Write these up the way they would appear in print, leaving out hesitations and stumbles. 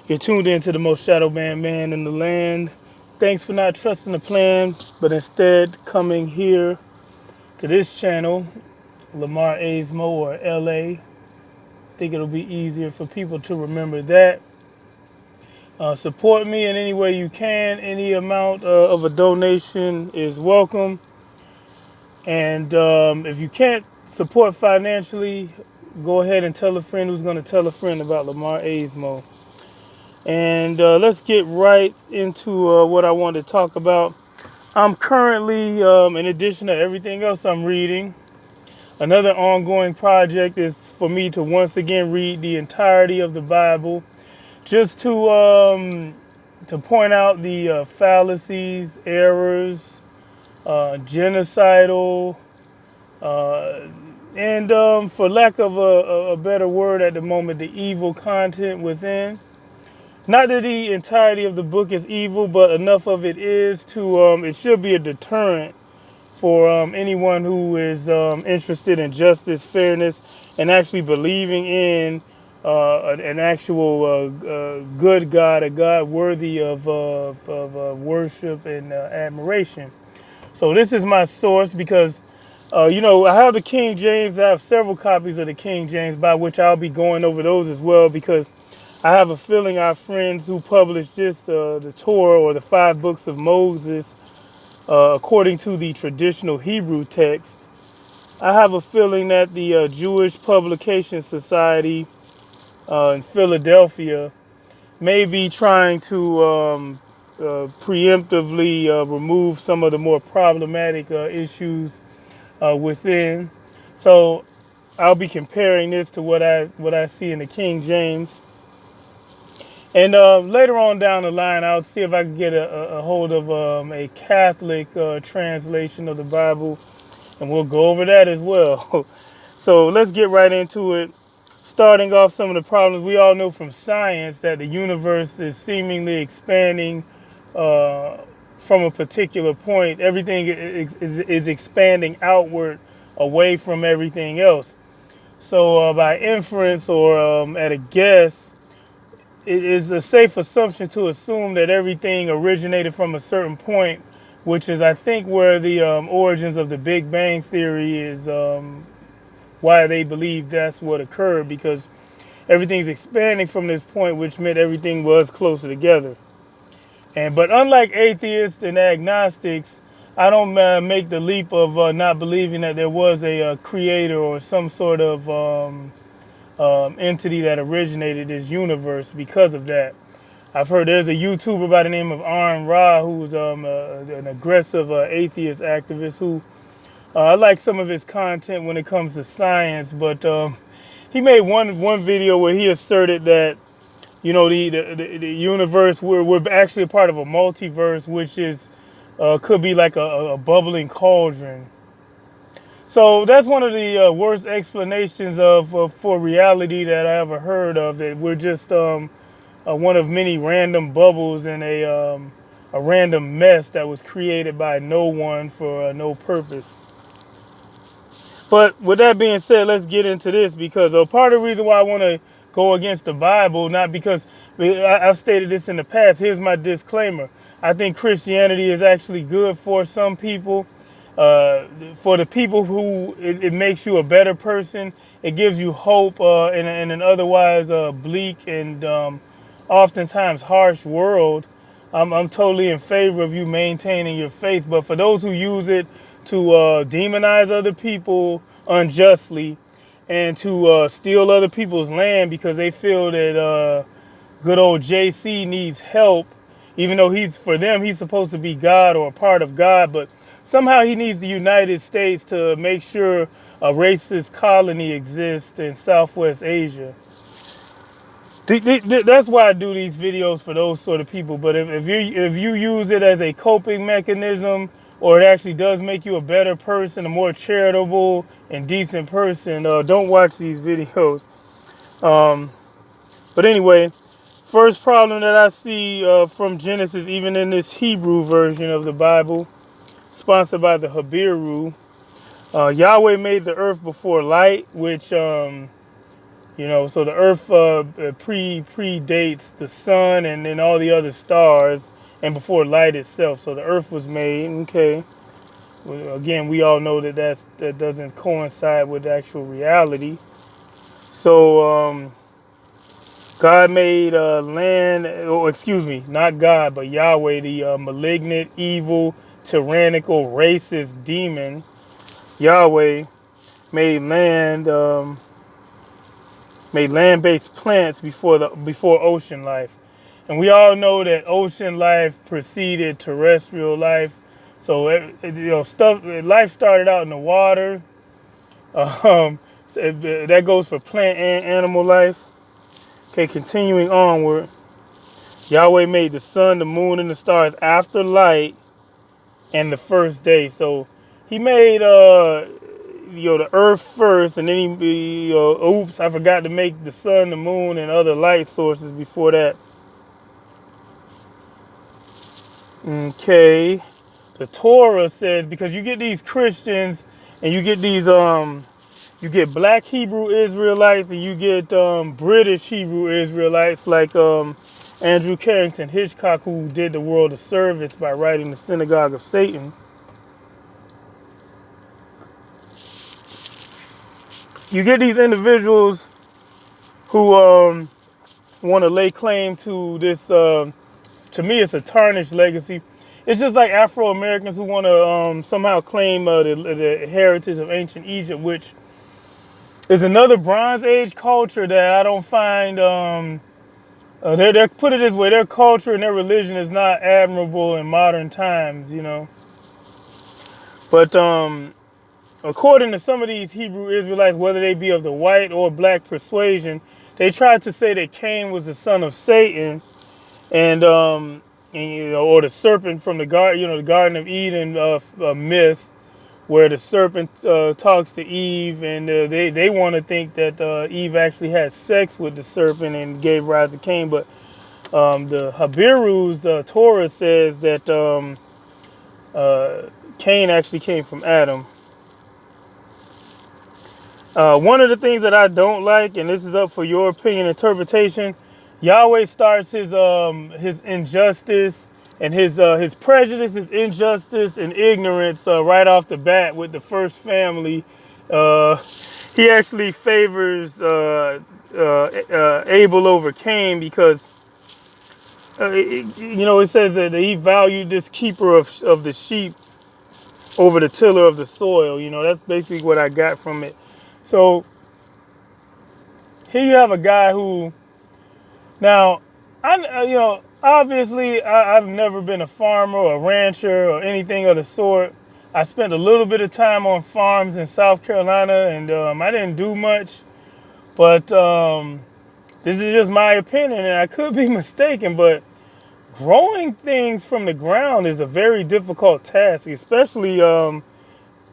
You're tuned into the most shadow banned man in the land. Thanks for not trusting the plan, but instead coming here to this channel, Lamar Aizmo or LA. Think it'll be easier for people to remember that. Support me in any way you can. Any amount of a donation is welcome. And if you can't support financially, go ahead and tell a friend who's going to tell a friend about Lamar Aizmo. And let's get right into what I want to talk about. I'm currently, in addition to everything else I'm reading, another ongoing project is for me to once again read the entirety of the Bible, just to point out the fallacies, errors, genocidal, and for lack of a better word at the moment, the evil content within. Not that the entirety of the book is evil, but enough of it is it should be a deterrent for anyone who is interested in justice, fairness, and actually believing in an actual good God, a God worthy of worship and admiration. So this is my source because, I have the King James. I have several copies of the King James, by which I'll be going over those as well because I have a feeling our friends who published this, the Torah or the five books of Moses, according to the traditional Hebrew text, I have a feeling that the Jewish Publication Society in Philadelphia may be trying to preemptively remove some of the more problematic issues within. So I'll be comparing this to what I see in the King James. And later on down the line, I'll see if I can get a hold of a Catholic translation of the Bible, and we'll go over that as well. So let's get right into it. Starting off some of the problems, we all know from science that the universe is seemingly expanding from a particular point. Everything is expanding outward away from everything else. So by inference or at a guess, it is a safe assumption to assume that everything originated from a certain point, which is, I think, where the origins of the Big Bang Theory is, why they believe that's what occurred, because everything's expanding from this point, which meant everything was closer together. But unlike atheists and agnostics, I don't make the leap of not believing that there was a creator or some sort of entity that originated this universe because of that. I've heard there's a YouTuber by the name of Aaron Ra who's an aggressive atheist activist who I like some of his content when it comes to science, but he made one video where he asserted that the universe we're actually a part of a multiverse, which is could be like a bubbling cauldron. So that's one of the worst explanations of for reality that I ever heard of. That we're just one of many random bubbles in a random mess that was created by no one for no purpose. But with that being said, let's get into this because part of the reason why I want to go against the Bible, not because I've stated this in the past. Here's my disclaimer: I think Christianity is actually good for some people. For the people who it makes you a better person, it gives you hope in an otherwise bleak and oftentimes harsh world. I'm totally in favor of you maintaining your faith. But for those who use it to demonize other people unjustly and to steal other people's land because they feel that good old JC needs help, even though for them he's supposed to be God or a part of God, but somehow he needs the United States to make sure a racist colony exists in Southwest Asia. That's why I do these videos for those sort of people. But if you use it as a coping mechanism, or it actually does make you a better person, a more charitable and decent person, don't watch these videos. But anyway, first problem that I see from Genesis, even in this Hebrew version of the Bible, sponsored by the Habiru, Yahweh made the earth before light, which You know, so the Earth predates the sun and then all the other stars, and before light itself. So the Earth was made. Okay. Well, again, we all know that that doesn't coincide with actual reality. So God made land, or excuse me, not God, but Yahweh, the malignant, evil, tyrannical, racist demon. Yahweh made land-based plants before ocean life, and we all know that ocean life preceded terrestrial life. So life started out in the water. Um, that goes for plant and animal life. Okay, continuing onward. Yahweh made the sun, the moon, and the stars after light and the first day. So he made the earth first, and then oops, I forgot to make the sun, the moon, and other light sources before that. Okay. The Torah says, because you get these Christians and you get these you get black Hebrew Israelites and you get British Hebrew Israelites like Andrew Carrington Hitchcock, who did the world a service by writing The Synagogue of Satan. You get these individuals who want to lay claim to this. To me, it's a tarnished legacy. It's just like Afro Americans who want to somehow claim the heritage of ancient Egypt, which is another Bronze Age culture that I don't find. They're put it this way: their culture and their religion is not admirable in modern times, you know. But according to some of these Hebrew Israelites, whether they be of the white or black persuasion, they tried to say that Cain was the son of Satan, and or the serpent from the garden, the Garden of Eden myth, where the serpent talks to Eve, and they want to think that Eve actually had sex with the serpent and gave rise to Cain. But the Habiru's Torah says that Cain actually came from Adam. One of the things that I don't like, and this is up for your opinion interpretation, Yahweh starts his injustice and his prejudice, his injustice and ignorance right off the bat with the first family. He actually favors Abel over Cain because it says that he valued this keeper of the sheep over the tiller of the soil. That's basically what I got from it. So here you have a guy who, now, obviously I've never been a farmer or a rancher or anything of the sort. I spent a little bit of time on farms in South Carolina, and I didn't do much. But this is just my opinion, and I could be mistaken, but growing things from the ground is a very difficult task, especially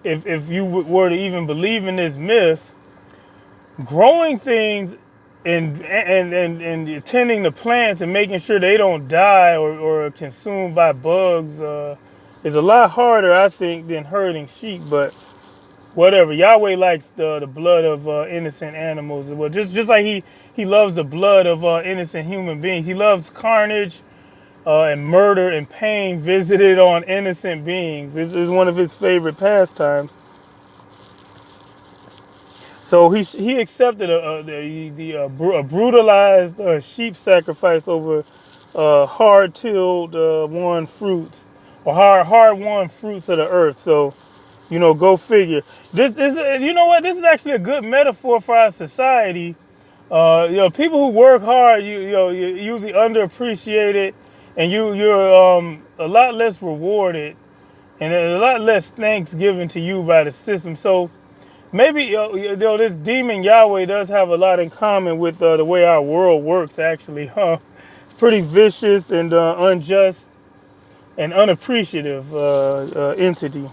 if you were to even believe in this myth. Growing things and tending the plants and making sure they don't die or consumed by bugs is a lot harder, I think, than herding sheep. But whatever, Yahweh likes the blood of innocent animals. Well, just like he loves the blood of innocent human beings. He loves carnage and murder and pain visited on innocent beings. This is one of his favorite pastimes. So he accepted a brutalized sheep sacrifice over hard-tilled won fruits, or hard-won fruits of the earth. So, go figure. This you know what? This is actually a good metaphor for our society. People who work hard, you're usually underappreciated, and you're a lot less rewarded, and a lot less thanks given to you by the system. So maybe this demon Yahweh does have a lot in common with the way our world works. Actually, it's pretty vicious and unjust and unappreciative entity.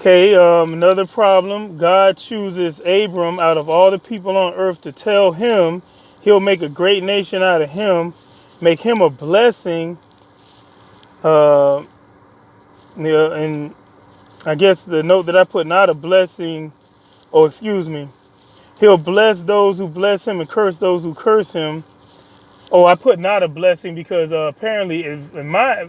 Okay, another problem. God chooses Abram out of all the people on earth to tell him he'll make a great nation out of him, make him a blessing. And I guess the note that I put, not a blessing, oh, excuse me. He'll bless those who bless him and curse those who curse him. Oh, I put not a blessing because apparently, if, in my,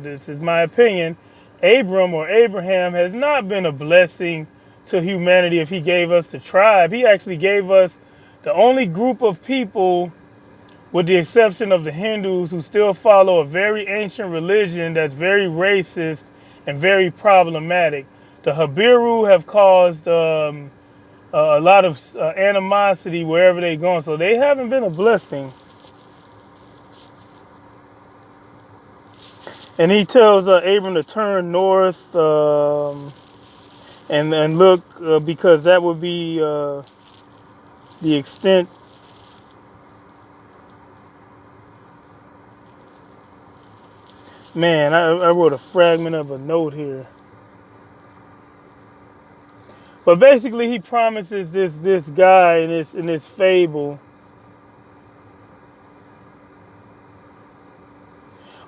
this is my opinion, Abram or Abraham has not been a blessing to humanity. If he gave us the tribe, he actually gave us the only group of people, with the exception of the Hindus, who still follow a very ancient religion that's very racist and very problematic. The Habiru have caused a lot of animosity wherever they go, so they haven't been a blessing. And he tells Abram to turn north and look because that would be the extent. Man, I wrote a fragment of a note here. But basically, he promises this guy in this fable.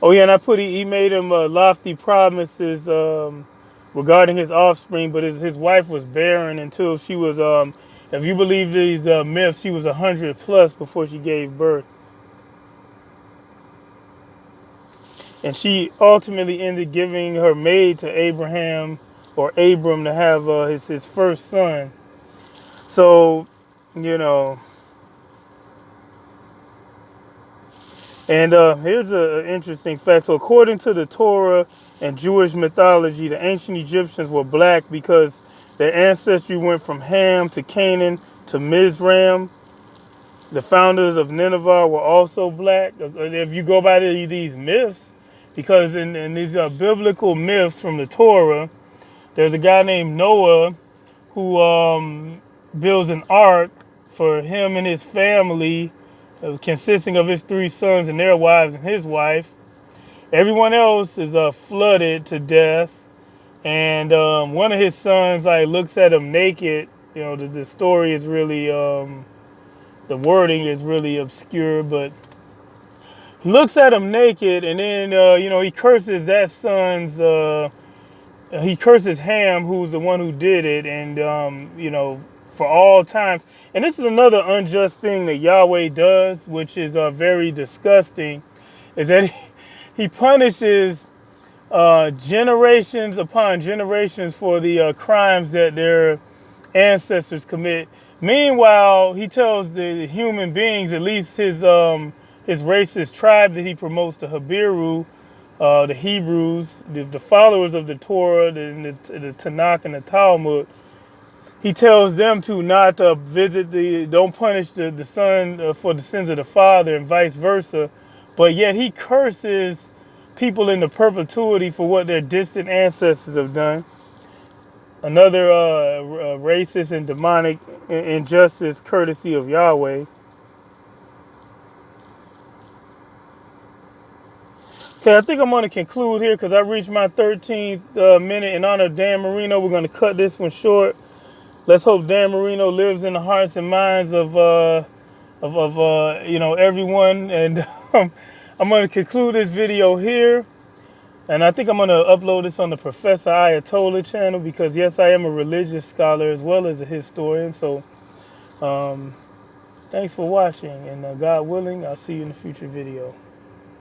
Oh yeah, and I put he made him lofty promises regarding his offspring, but his wife was barren until she was if you believe these myths, she was 100 plus before she gave birth. And she ultimately ended giving her maid to Abraham or Abram to have his first son. So, you know, and here's an interesting fact. So according to the Torah and Jewish mythology, the ancient Egyptians were black because their ancestry went from Ham to Canaan to Mizraim. The founders of Nineveh were also black. If you go by these myths, because in these biblical myths from the Torah, there's a guy named Noah who builds an ark for him and his family, consisting of his 3 sons and their wives and his wife. Everyone else is flooded to death, and one of his sons looks at him naked. You know, the story is really the wording is really obscure, but he looks at him naked, and then he curses that son's. He curses Ham, who's the one who did it, and for all times. And this is another unjust thing that Yahweh does, which is very disgusting, is that he punishes generations upon generations for the crimes that their ancestors commit. Meanwhile, he tells the human beings, at least his racist tribe that he promotes, the Habiru, the Hebrews, the followers of the Torah, the Tanakh and the Talmud, he tells them to not don't punish the son for the sins of the father and vice versa. But yet he curses people into perpetuity for what their distant ancestors have done. Another racist and demonic injustice courtesy of Yahweh. Okay, I think I'm going to conclude here because I reached my 13th minute. In honor of Dan Marino, we're going to cut this one short. Let's hope Dan Marino lives in the hearts and minds of everyone. And I'm going to conclude this video here. And I think I'm going to upload this on the Professor Ayatollah channel because, yes, I am a religious scholar as well as a historian. So thanks for watching. And God willing, I'll see you in a future video.